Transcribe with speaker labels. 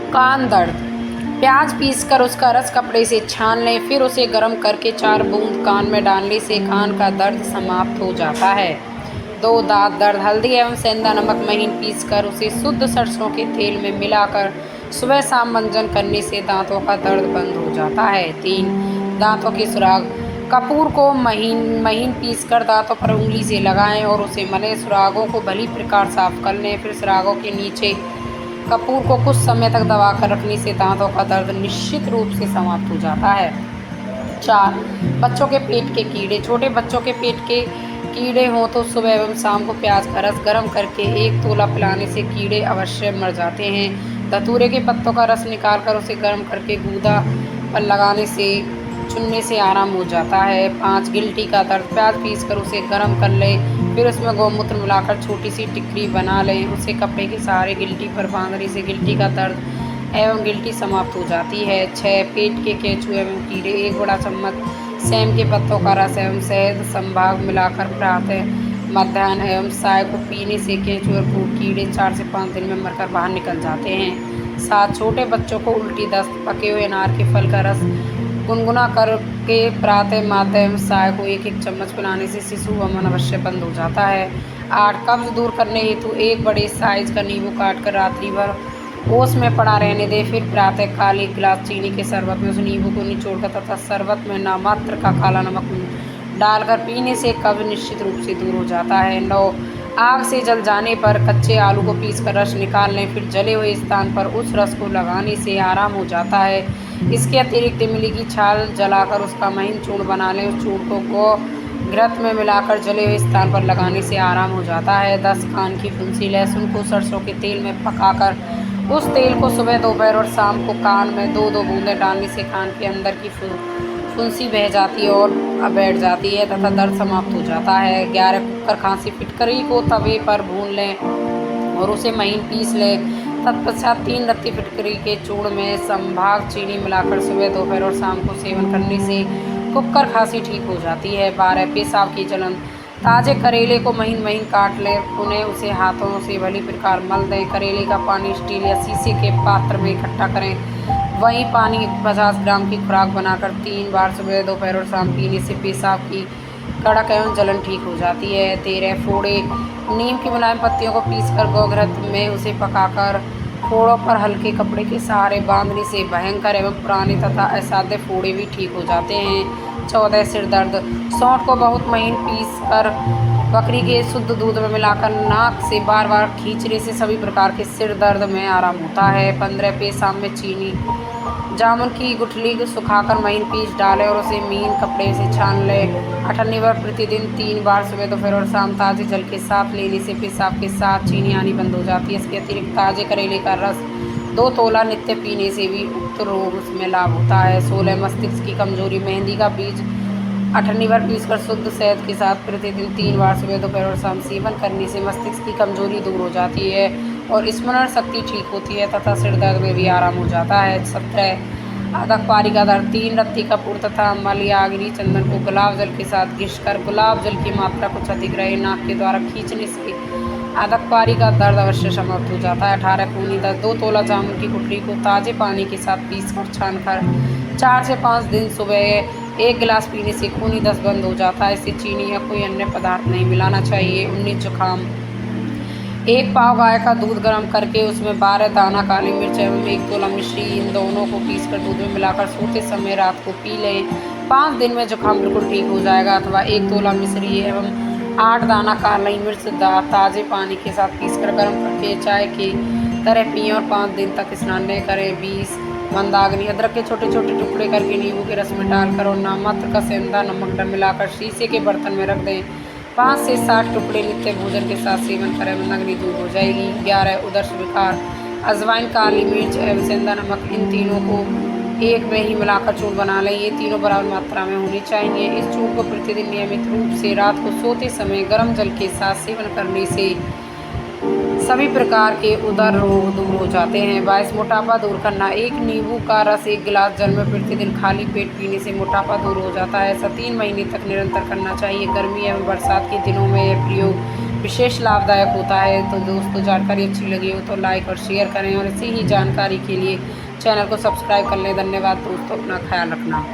Speaker 1: कान दर्द। प्याज पीसकर उसका रस कपड़े से छान लें, फिर उसे गर्म करके 4 बूंद कान में डालने से कान का दर्द समाप्त हो जाता है। 2 दांत दर्द। हल्दी एवं सेंधा नमक महीन पीसकर उसे शुद्ध सरसों के तेल में मिलाकर सुबह शाम मंजन करने से दांतों का दर्द बंद हो जाता है। 3 दांतों के सुराग। कपूर को महीन महीन पीसकर दांतों पर उंगली से लगाएं और उसे मलें। सुरागों को भली प्रकार साफ कर लें, फिर सुरागों के नीचे कपूर को कुछ समय तक दबाकर रखने से दांतों का दर्द निश्चित रूप से समाप्त हो जाता है। 4 बच्चों के पेट के कीड़े। छोटे बच्चों के पेट के कीड़े हों तो सुबह एवं शाम को प्याज का रस गर्म करके 1 तोला पिलाने से कीड़े अवश्य मर जाते हैं। धतूरे के पत्तों का रस निकालकर उसे गर्म करके गूदा पर लगाने से चुनने से आराम हो जाता है। 5 गिल्टी का दर्द। प्याज पीसकर उसे गर्म कर लें, फिर उसमें गौमूत्र मिलाकर छोटी सी टिकरी बना लें, उसे कपड़े के सहारे गिल्टी पर बांधने से गिल्टी का दर्द एवं गिल्टी समाप्त हो जाती है। 6 पेट के केंचुए एवं कीड़े। 1 बड़ा चम्मच सेम के पत्तों का रस एवं शहद संभाग मिलाकर प्रातः मध्याह्न एवं साय को पीने से केंचुए और कीड़े 4 से 5 दिन में मरकर बाहर निकल जाते हैं। 7 छोटे बच्चों को उल्टी दस्त। पके हुए अनार के फल का रस गुनगुना करके प्रातः माता एवं साय को 1-1 चम्मच पिलाने से शिशु वमन अवश्य बंद हो जाता है। 8 कब्ज दूर करने हेतु 1 बड़े साइज का नींबू काटकर रात्रि भर ओस में पड़ा रहने दें, फिर प्रातः काल 1 गिलास चीनी के शरबत में उस नींबू को निचोड़कर तथा शरबत में नामात्र का काला नमक डालकर पीने से कब्ज निश्चित रूप से दूर हो जाता है। 9 आग से जल जाने पर कच्चे आलू को पीसकर रस निकाल लें, फिर जले हुए स्थान पर उस रस को लगाने से आराम हो जाता है। इसके अतिरिक्त इमली की छाल जलाकर उसका महीन चूर्ण बना लें, उस चूर्ण को घृत में मिलाकर जले हुए स्थान पर लगाने से आराम हो जाता है। 10 कान की फुंसी। लहसुन को सरसों के तेल में पकाकर उस तेल को सुबह दोपहर और शाम को कान में 2-2 बूंदें डालने से कान के अंदर की फुंसी बह जाती है और बैठ जाती है तथा दर्द समाप्त हो जाता है। 11 कुक्कर खांसी। फिटकरी को तवे पर भून लें और उसे महीन पीस लें। तत्पश्चात 3 रत्ती फिटकरी के चूर्ण में संभाग चीनी मिलाकर सुबह दोपहर और शाम को सेवन करने से कुक्कर खांसी ठीक हो जाती है। 12 पेशाब की जलन। ताजे करेले को महीन महीन काट लें, उन्हें उसे हाथों से भली प्रकार मल दें। करेले का पानी स्टील या शीशे के पात्र में इकट्ठा करें, वही पानी 50 ग्राम की खुराक बनाकर 3 बार सुबह दोपहर और शाम पीने से पेशाब की कड़क एवं जलन ठीक हो जाती है। 13 फोड़े। नीम की मुलायम पत्तियों को पीसकर गौघृत में उसे पकाकर फोड़ों पर हल्के कपड़े के सहारे बांधने से भयंकर एवं पुराने तथा असाध्य फोड़े भी ठीक हो जाते हैं। 14 सिर दर्द। सौंठ को बहुत महीन पीसकर बकरी के शुद्ध दूध में मिलाकर नाक से बार बार खींचने से सभी प्रकार के सिर दर्द में आराम होता है। 15 पेशाब में चीनी। जामुन की गुठली को सुखाकर महीन पीस डालें और उसे महीन कपड़े से छान लें। 98 बार प्रतिदिन 3 बार सुबह दोपहर और शाम ताजे जल के साथ लेने से पेशाब के साथ चीनी आनी बंद हो जाती है। इसके अतिरिक्त ताजे करेले का रस 2 तोला नित्य पीने से भी उक्त रोग में लाभ होता है। 16 मस्तिष्क की कमजोरी। मेहंदी का बीज 98 बार पीसकर शुद्ध शहद के साथ प्रतिदिन 3 बार सुबह दोपहर और शाम सेवन करने से मस्तिष्क की कमजोरी दूर हो जाती है और स्मरण शक्ति ठीक होती है तथा सिर दर्द में भी आराम हो जाता है। 17 अधकपारी का दर्द। 3 रत्ती कपूर तथा मलयाग्नि चंदन को गुलाब जल के साथ घिसकर गुलाब जल की मात्रा कुछ अधिक रहे नाक के द्वारा खींचने से अधकपारी का दर्द अवश्य समाप्त हो जाता है। 18 खूनी दर्द। 2 तोला जामुन की गुठली को ताजे पानी के साथ पीसकर छानकर 4 से 5 दिन सुबह 1 गिलास पीने से खूनी दस्त बंद हो जाता है। इसे चीनी या कोई अन्य पदार्थ नहीं मिलाना चाहिए। 19 जुकाम। 1 पाव गाय का दूध गर्म करके उसमें 12 दाना काली मिर्च एवं 1 तोला मिश्री, इन दोनों को पीसकर दूध में मिलाकर सोते समय रात को पी लें। 5 दिन में जुकाम बिल्कुल ठीक हो जाएगा। अथवा 1 तोला मिश्री एवं 8 दाना काली मिर्च ताजे पानी के साथ पीसकर गर्म करके चाय की तरह पिएं और 5 दिन तक स्नान न करें। 20 मंदाग्नि। अदरक के छोटे छोटे टुकड़े करके नींबू के रस में डालकर और नामात्र का सेंधा नमक मिलाकर शीशे के बर्तन में रख दें। 5 से 7 टुकड़े नित्य भोजन के साथ सेवन करें, मंदाग्नि दूर हो जाएगी। 11 उदर विकार। अजवाइन, काली मिर्च एवं सेंधा नमक, इन तीनों को एक में ही मिलाकर चूर्ण बना लें। ये तीनों बराबर मात्रा में होनी चाहिए। इस चूर्ण को प्रतिदिन नियमित रूप से रात को सोते समय गर्म जल के साथ सेवन करने से सभी प्रकार के उदर रोग दूर हो जाते हैं। 22 मोटापा दूर करना। 1 नींबू का रस 1 गिलास जल में प्रतिदिन खाली पेट पीने से मोटापा दूर हो जाता है। ऐसा 3 महीने तक निरंतर करना चाहिए। गर्मी एवं बरसात के दिनों में यह प्रयोग विशेष लाभदायक होता है। तो दोस्तों जानकारी अच्छी लगी हो तो लाइक और शेयर करें और इसी ही जानकारी के लिए चैनल को सब्सक्राइब कर लें। धन्यवाद दोस्तों, अपना ख्याल रखना।